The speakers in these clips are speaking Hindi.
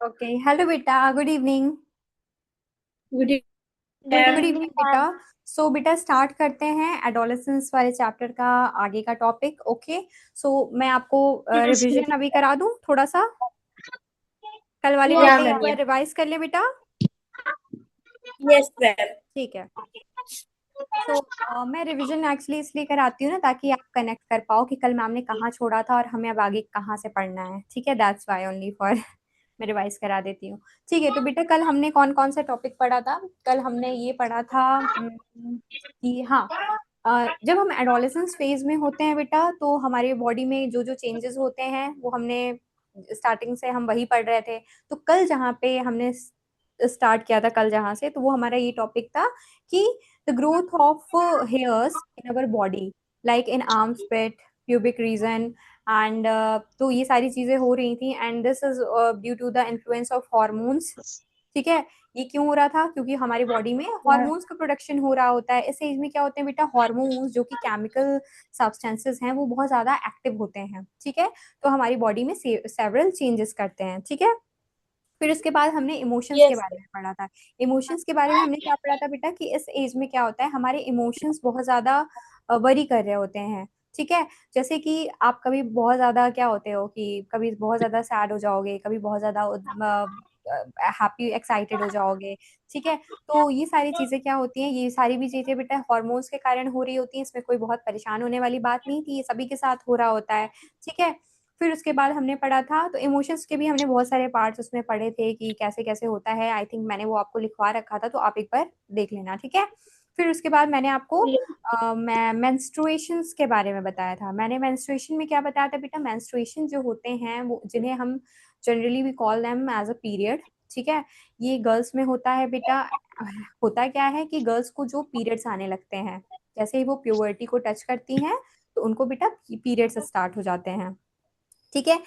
ओके, हेलो बेटा, good evening. Good good evening. Evening बेटा। सो बेटा, स्टार्ट करते हैं एडोलेसेंस वाले चैप्टर का आगे का टॉपिक। ओके। सो मैं आपको यस रिवीजन अभी करा दूं थोड़ा सा। कल वाले या टॉपिक करिए। पर रिवाइज कर ले बेटा। Yes sir. ठीक है। मैं रिवीजन एक्चुअली इसलिए कराती हूँ ना, ताकि आप कनेक्ट कर पाओ कि कल मैम ने कहाँ छोड़ा था और हमें अब आगे कहाँ से पढ़ना है। ठीक है, दैट्स वाई ओनली फॉर मैं रिवाइज करा देती हूँ। ठीक है, तो बेटा कल हमने कौन कौन सा टॉपिक पढ़ा था? कल हमने ये पढ़ा था कि हाँ, जब हम एडोलेसेंस फेज में होते हैं बेटा, तो हमारे बॉडी में जो जो चेंजेस होते हैं वो हमने स्टार्टिंग से हम वही पढ़ रहे थे। तो कल जहाँ पे हमने स्टार्ट किया था, कल जहाँ से, तो वो हमारा ये टॉपिक था कि the growth of hairs in our body, like in arms pit, pubic region, and तो ये सारी चीजें हो रही थी, and this is due to the influence of hormones। ठीक है। ये क्यों हो रहा था? क्योंकि हमारी बॉडी में हॉर्मोन्स का प्रोडक्शन हो रहा होता है। इस एज में क्या होते हैं बेटा, हॉर्मोन्स जो कि केमिकल सब्सटेंसेस हैं वो बहुत ज्यादा एक्टिव होते हैं। ठीक है। तो हमारी बॉडी में सेवरल चेंजेस करते हैं। ठीक है। फिर उसके बाद हमने इमोशंस के यस बारे में पढ़ा था। इमोशंस के बारे में हमने क्या पढ़ा था बेटा, कि इस एज में क्या होता है, हमारे इमोशंस बहुत ज्यादा वरी कर रहे होते हैं। ठीक है। जैसे कि आप कभी बहुत ज्यादा क्या होते हो कि कभी बहुत ज्यादा सैड हो जाओगे, कभी बहुत ज्यादा हैप्पी एक्साइटेड हो जाओगे। ठीक है। तो ये सारी चीजें क्या होती हैं, ये सारी भी चीजें बेटा हार्मोन्स के कारण हो रही होती हैं। इसमें कोई बहुत परेशान होने वाली बात नहीं थी, ये सभी के साथ हो रहा होता है। ठीक है। फिर उसके बाद हमने पढ़ा था, तो इमोशंस के भी हमने बहुत सारे पार्ट्स उसमें पढ़े थे कि कैसे कैसे होता है। आई थिंक मैंने वो आपको लिखवा रखा था, तो आप एक बार देख लेना। ठीक है। फिर उसके बाद मैंने आपको मैं मेंस्ट्रुएशंस के बारे में बताया था। मैंने मेंस्ट्रुएशन में क्या बताया था बेटा, मेंस्ट्रुएशन जो होते हैं वो, जिन्हें हम generally we call them as a period. ठीक है। ये गर्ल्स में होता है बेटा। होता क्या है कि गर्ल्स को जो पीरियड्स आने लगते हैं, जैसे ही वो प्यूबर्टी को टच करती हैं, तो उनको बेटा पीरियड्स स्टार्ट हो जाते हैं। ठीक है।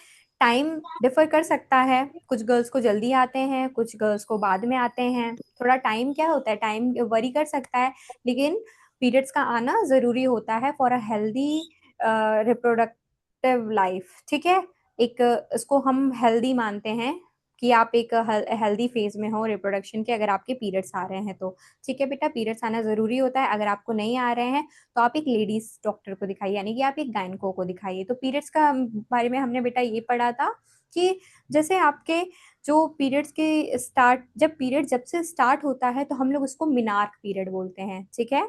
टाइम डिफर कर सकता है, कुछ गर्ल्स को जल्दी आते हैं, कुछ गर्ल्स को बाद में आते हैं। थोड़ा टाइम क्या होता है, टाइम वरी कर सकता है, लेकिन पीरियड्स का आना जरूरी होता है for a healthy reproductive life. ठीक है। एक इसको हम हेल्दी मानते हैं कि आप एक हेल्दी फेज में हो रिप्रोडक्शन के, अगर आपके पीरियड्स आ रहे हैं तो। ठीक है बेटा, पीरियड्स आना जरूरी होता है। अगर आपको नहीं आ रहे हैं तो आप एक लेडीज डॉक्टर को दिखाइए, यानी कि आप एक गायनको को दिखाइए। तो पीरियड्स का बारे में हमने बेटा ये पढ़ा था कि जैसे आपके जो पीरियड्स के स्टार्ट, जब पीरियड जब से स्टार्ट होता है तो हम लोग उसको मिनार्क पीरियड बोलते हैं। ठीक है।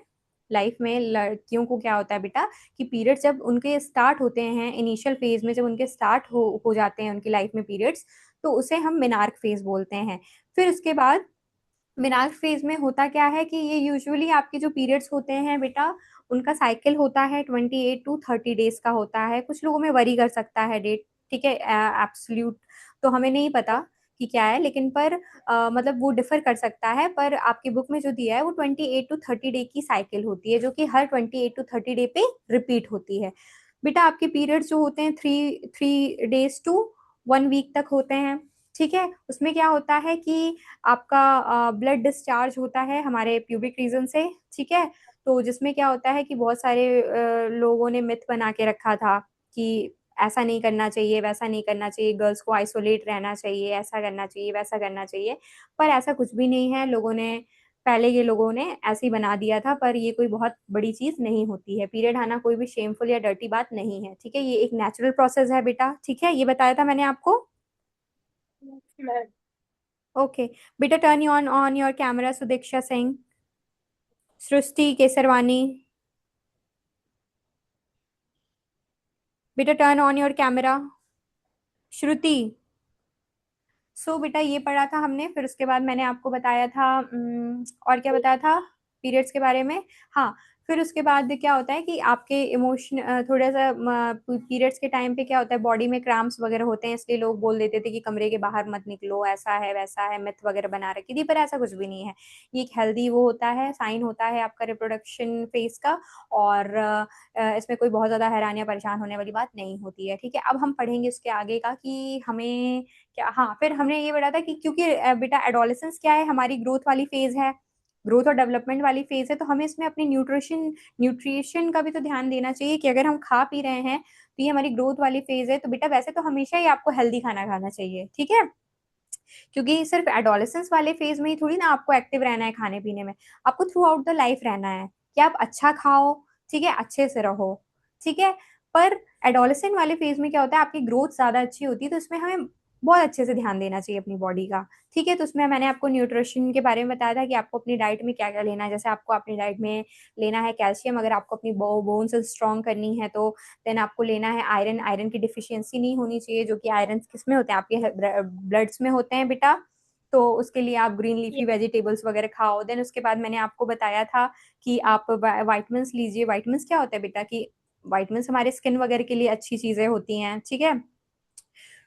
लाइफ में लड़कियों को क्या होता है बेटा, कि पीरियड जब उनके स्टार्ट होते हैं, इनिशियल फेज में जब उनके स्टार्ट हो जाते हैं उनकी लाइफ में पीरियड्स, तो उसे हम मिनार्क फेज बोलते हैं। फिर उसके बाद मिनार्क फेज में होता क्या है कि ये यूजुअली आपके जो पीरियड्स होते हैं बेटा, उनका साइकिल होता है 28 to 30 डेज का होता है। कुछ लोगों में वरी कर सकता है डेट। ठीक है। एब्सोल्यूट तो हमें नहीं पता कि क्या है, लेकिन पर मतलब वो डिफर कर सकता है। पर आपकी बुक में जो दिया है वो 28 to 30 डे की साइकिल होती है, जो कि हर 28 to 30 डे पे रिपीट होती है। बेटा आपके पीरियड्स जो होते हैं 3 3 डेज टू 1 वीक तक होते हैं। ठीक है। उसमें क्या होता है कि आपका ब्लड डिस्चार्ज होता है हमारे प्यूबिक रीजन से। ठीक है। तो जिसमें क्या होता है कि बहुत सारे लोगों ने मिथ बना के रखा था कि ऐसा नहीं करना चाहिए, वैसा नहीं करना चाहिए, गर्ल्स को आइसोलेट रहना चाहिए, ऐसा करना चाहिए, वैसा करना चाहिए। पर ऐसा कुछ भी नहीं है। लोगों ने, पहले के लोगों ने ऐसे ही बना दिया था, पर ये कोई बहुत बड़ी चीज नहीं होती है। पीरियड आना कोई भी शेमफुल या डर्टी बात नहीं है। ठीक है। ये एक नेचुरल प्रोसेस है बेटा। ठीक है, ये बताया था मैंने आपको। ओके। बेटा turn on on your camera, Sudiksha Singh, Srishti Kesarwani. बेटा turn on your camera, Shruti. बेटा ये पढ़ा था हमने। फिर उसके बाद मैंने आपको बताया था और क्या बताया था पीरियड्स के बारे में। हाँ। फिर उसके बाद क्या होता है कि आपके इमोशन थोड़ा सा पीरियड्स के टाइम पे क्या होता है, बॉडी में क्रैम्प्स वगैरह होते हैं, इसलिए लोग बोल देते थे कि कमरे के बाहर मत निकलो, ऐसा है वैसा है, मिथ वगैरह बना रखी थी। पर ऐसा कुछ भी नहीं है। ये एक हेल्दी वो होता है, साइन होता है आपका रिप्रोडक्शन फेज का। और इसमें कोई बहुत ज्यादा हैरान या परेशान होने वाली बात नहीं होती है। ठीक है। अब हम पढ़ेंगे उसके आगे का कि हमें क्या। हाँ, फिर हमने ये पढ़ा था कि क्योंकि बेटा एडोलेसेंस क्या है, हमारी ग्रोथ वाली फेज है, ग्रोथ और डेवलपमेंट वाली फेज है, तो हमें इसमें अपनी न्यूट्रिशन का भी तो ध्यान देना चाहिए कि अगर हम खा पी रहे हैं तो ये हमारी ग्रोथ वाली फेज है, तो बेटा वैसे तो हमेशा ही आपको हेल्दी खाना खाना चाहिए। ठीक है। क्योंकि सिर्फ एडोलेसेंस वाले फेज में ही थोड़ी ना आपको एक्टिव रहना है खाने पीने में, आपको थ्रू आउट द लाइफ रहना है कि आप अच्छा खाओ, ठीक है, अच्छे से रहो, ठीक है। पर एडोलेसेंट वाले फेज में क्या होता है, आपकी ग्रोथ ज्यादा अच्छी होती है, तो इसमें हमें बहुत अच्छे से ध्यान देना चाहिए अपनी बॉडी का, ठीक है। तो उसमें मैंने आपको न्यूट्रिशन के बारे में बताया था कि आपको अपनी डाइट में क्या क्या लेना है। जैसे आपको अपनी डाइट में लेना है कैल्शियम, अगर आपको अपनी बोन्स स्ट्रॉन्ग करनी है तो देन आपको लेना है आयरन। आयरन की डिफिशियंसी नहीं होनी चाहिए, जो कि आयरन किस में होते हैं, आपके ब्लड्स में होते हैं बेटा। तो उसके लिए आप ग्रीन लीफी वेजिटेबल्स वगैरह खाओ। देन उसके बाद मैंने आपको बताया था कि आप वाइटमिन्स लीजिए। वाइटमिन्स क्या होता है बेटा कि वाइटमिन्स हमारे स्किन वगैरह के लिए अच्छी चीजें होती हैं, ठीक है।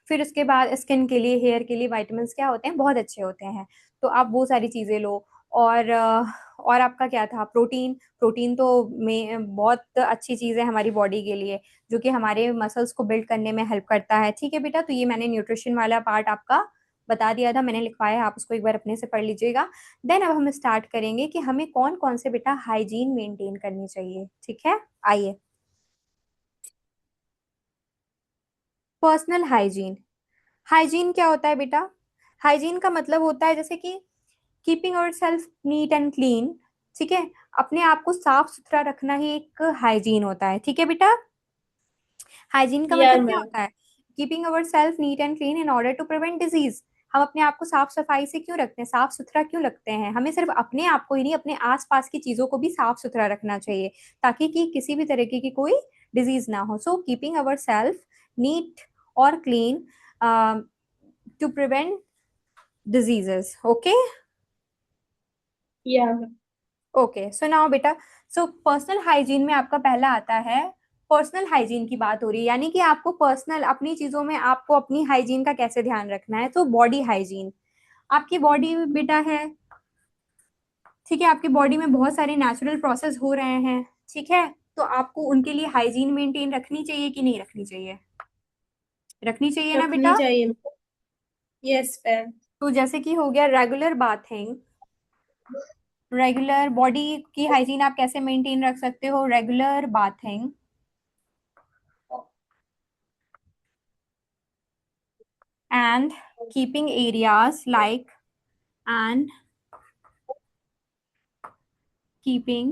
फिर उसके बाद स्किन के लिए, हेयर के लिए वाइटमिन्स क्या होते हैं, बहुत अच्छे होते हैं। तो आप वो सारी चीजें लो। और और आपका क्या था, प्रोटीन। प्रोटीन तो में बहुत अच्छी चीज है हमारी बॉडी के लिए, जो कि हमारे मसल्स को बिल्ड करने में हेल्प करता है, ठीक है बेटा। तो ये मैंने न्यूट्रिशन वाला पार्ट आपका बता दिया था, मैंने लिखवाया है, आप उसको एक बार अपने से पढ़ लीजिएगा। देन अब हम स्टार्ट करेंगे कि हमें कौन कौन से बेटा हाइजीन मेंटेन करनी चाहिए, ठीक है। आइए, पर्सनल हाइजीन। हाइजीन क्या होता है बेटा, हाइजीन का मतलब होता है जैसे कि keeping our self neat and clean, ठीक है। अपने आप को साफ सुथरा रखना ही एक हाइजीन होता है, ठीक है बेटा। हाइजीन का Yeah, मतलब क्या ma'am. होता है, keeping our self neat and clean in order to prevent disease. हम अपने आप को साफ सफाई से क्यों रखते हैं, साफ सुथरा क्यों रखते हैं, हमें सिर्फ अपने आप को ही नहीं, अपने आसपास की चीजों को भी साफ सुथरा रखना चाहिए, ताकि कि किसी भी तरीके की कोई डिजीज ना हो। So keeping our self neat और clean to prevent diseases, okay. Yeah, ma'am. Okay, so now बेटा, सो पर्सनल हाइजीन में आपका पहला आता है, पर्सनल हाइजीन की बात हो रही है, यानी कि आपको पर्सनल अपनी चीजों में आपको अपनी हाइजीन का कैसे ध्यान रखना है। तो बॉडी हाइजीन, आपकी बॉडी बेटा है, ठीक है, आपकी बॉडी में बहुत सारे नेचुरल प्रोसेस हो रहे हैं, ठीक है। तो आपको उनके लिए हाइजीन मेंटेन रखनी चाहिए कि नहीं रखनी चाहिए, रखनी चाहिए ना रखनी बेटा। चाहिए. Yes, ma'am. तो जैसे कि हो गया रेगुलर बाथिंग, रेगुलर बॉडी की हाइजीन आप कैसे मेंटेन रख सकते हो, regular bathing and keeping areas like and keeping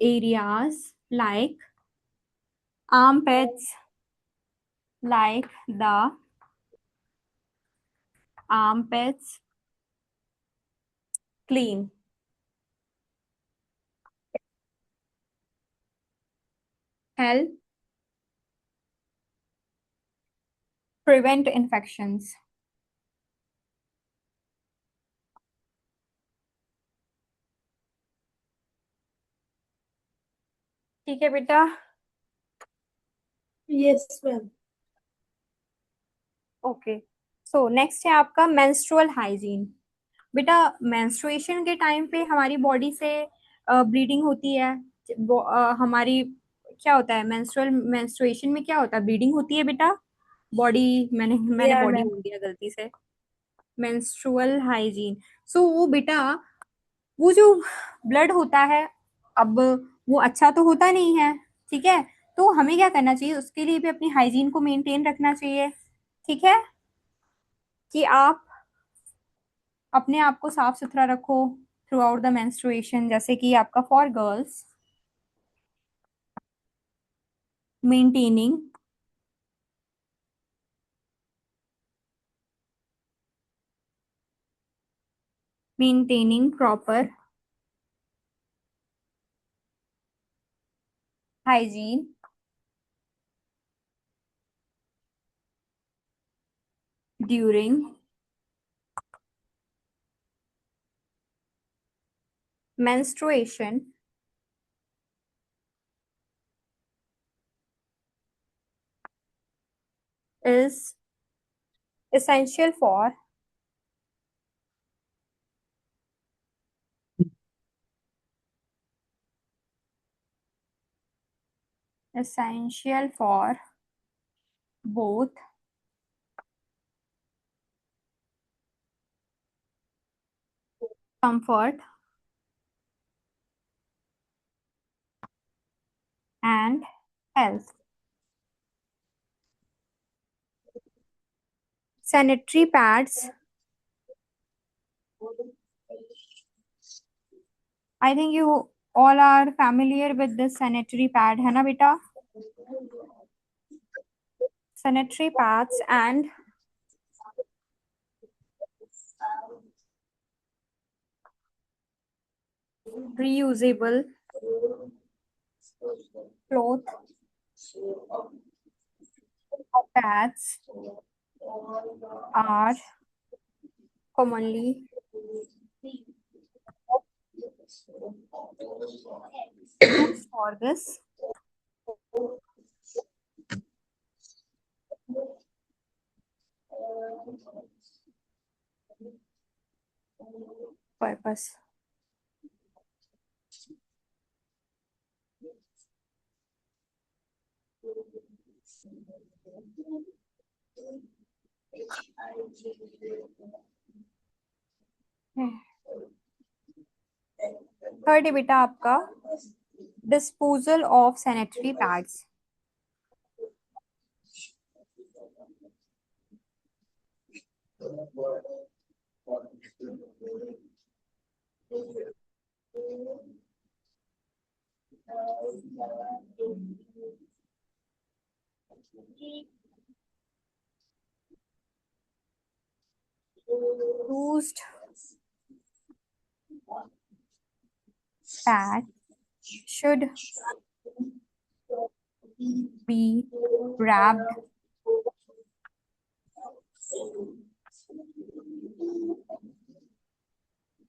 areas like armpits, like the armpits clean, help prevent infections, ठीक है बेटा। Yes, ma'am. Okay, so next है आपका मेंस्ट्रुअल हाइजीन। बेटा मेंस्ट्रुएशन के टाइम पे हमारी बॉडी से ब्लीडिंग होती है, हमारी क्या होता है, मेंस्ट्रुअल मेंस्ट्रुएशन में क्या होता है, ब्लीडिंग होती है बेटा। बॉडी, मैंने Yeah, बॉडी ma'am. बोल दिया गलती से। मेंस्ट्रुअल हाइजीन, सो वो बेटा, वो जो ब्लड होता है, अब वो अच्छा तो होता नहीं है, ठीक है। तो हमें क्या करना चाहिए, उसके लिए भी अपनी हाइजीन को मेंटेन रखना चाहिए, ठीक है। कि आप अपने आप को साफ सुथरा रखो थ्रू आउट द मेंस्ट्रुएशन। जैसे कि आपका for girls, maintaining maintaining proper hygiene during menstruation is essential for essential for both comfort and health, sanitary pads. I think you all are familiar with this sanitary pad, है ना बेटा? Sanitary pads and reusable cloth pads are commonly used for this purpose. Third है बेटा आपका disposal of sanitary pads. Used pad should be wrapped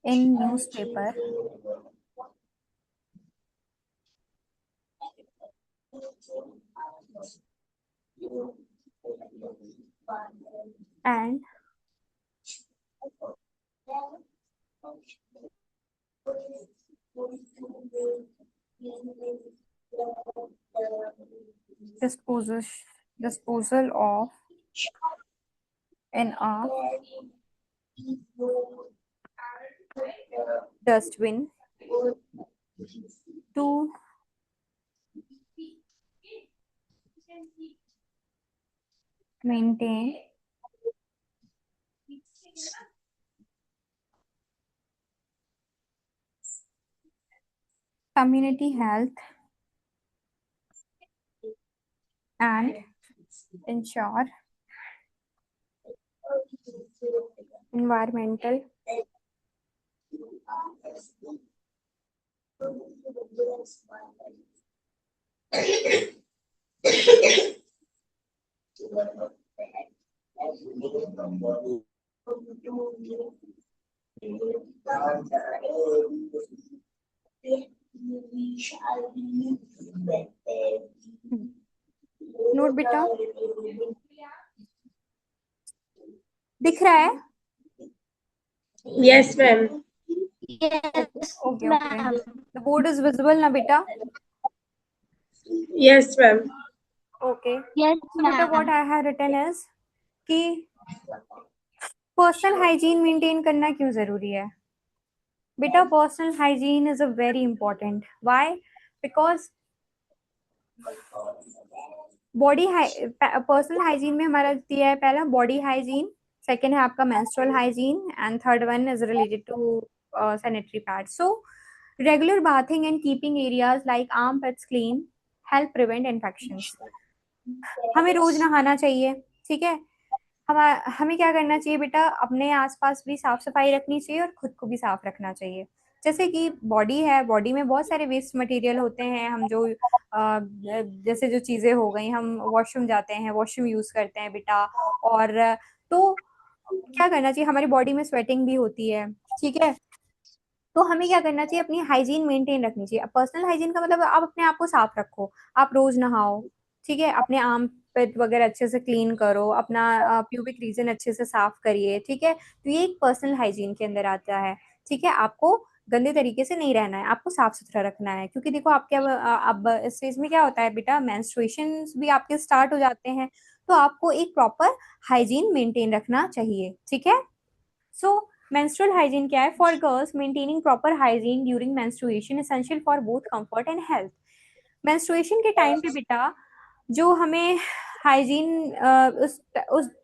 in newspaper and disposal of in a dustbin to maintain community health and ensure environmental note बेटा दिख रहा है? Yes, ma'am. Okay. The board is visible ना बेटा? Yes, ma'am. Okay. Yes, So बेटा what I have written is कि पर्सनल हाइजीन मेंटेन करना क्यों जरूरी है बेटा? Personal hygiene is a very important. Why? Because body personal hygiene में हमारा दिया है पहला बॉडी हाइजीन, सेकेंड है आपका menstrual hygiene and third one is related to sanitary pad. So regular bathing and keeping areas like arm pits clean help prevent infections. हमें रोज नहाना चाहिए, ठीक है? हमें क्या करना चाहिए बेटा? अपने आसपास भी साफ सफाई रखनी चाहिए और खुद को भी साफ रखना चाहिए. जैसे कि बॉडी है, बॉडी में बहुत सारे वेस्ट मटेरियल होते हैं. हम जो जैसे जो चीजें हो गई, हम वॉशरूम जाते हैं, वॉशरूम यूज करते हैं बेटा, और तो क्या करना चाहिए? हमारी बॉडी में स्वेटिंग भी होती है, ठीक है? तो हमें क्या करना चाहिए? अपनी हाइजीन मेंटेन रखनी चाहिए. पर्सनल हाइजीन का मतलब आप अपने आप को साफ रखो, आप रोज नहाओ, ठीक है? अपने आर्म पिट वगैरह अच्छे से क्लीन करो, अपना प्यूबिक रीजन अच्छे से साफ करिए, ठीक है? तो ये एक पर्सनल हाइजीन के अंदर आता है, ठीक है? आपको गंदे तरीके से नहीं रहना है, आपको साफ सुथरा रखना है. क्योंकि देखो आपके अब इस फेज में क्या होता है बेटा, मेंस्ट्रुएशन भी आपके स्टार्ट हो जाते हैं, तो आपको एक प्रॉपर हाइजीन मेंटेन रखना चाहिए, ठीक है? सो menstrual hygiene क्या है? For girls, maintaining proper hygiene during menstruation essential for both comfort and health. menstruation के टाइम पे बेटा जो हमें हाइजीन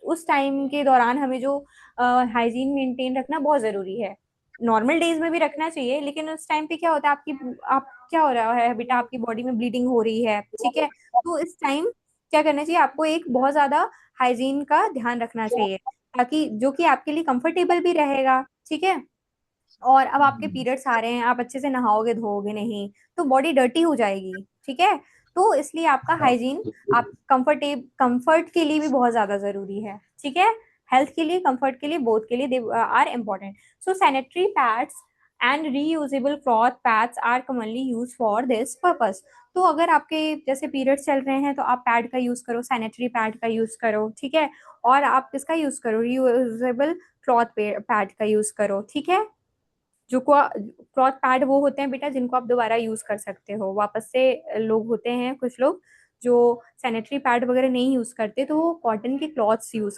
उस टाइम के दौरान हमें जो हाइजीन मेंटेन रखना बहुत जरूरी है। नॉर्मल डेज में भी रखना चाहिए, लेकिन उस टाइम पे क्या होता है, आपकी आप क्या हो रहा है बेटा, आपकी बॉडी में ब्लीडिंग हो रही है, ठीक है, तो इस टाइम क्या करना चाहिए आपको, एक बहुत ज्यादा हाइजीन का ध्यान रखना चाहिए, ताकि जो कि आपके लिए कंफर्टेबल भी रहेगा, ठीक है। और अब आपके पीरियड्स आ रहे हैं, आप अच्छे से नहाओगे धोओगे नहीं, तो बॉडी डर्टी हो जाएगी, ठीक है। तो इसलिए आपका हाइजीन, आप कंफर्ट के लिए भी बहुत ज्यादा जरूरी है, ठीक है। हेल्थ के लिए, कंफर्ट के लिए, बोथ के लिए they are important. So sanitary pads and reusable cloth pads are commonly use for this purpose. तो अगर आपके जैसे पीरियड्स चल रहे हैं, तो आप पैड का यूज करो, सैनिटरी पैड का यूज करो, ठीक है। और आप किसका यूज करो, रीयूजेबल क्लॉथ पैड का यूज करो, ठीक है। जो क्लॉथ पैड वो होते हैं बेटा जिनको आप दोबारा यूज कर सकते हो वापस से। लोग होते हैं कुछ लोग जो सैनिटरी पैड वगैरह नहीं यूज करते, तो वो कॉटन के क्लॉथ्स यूज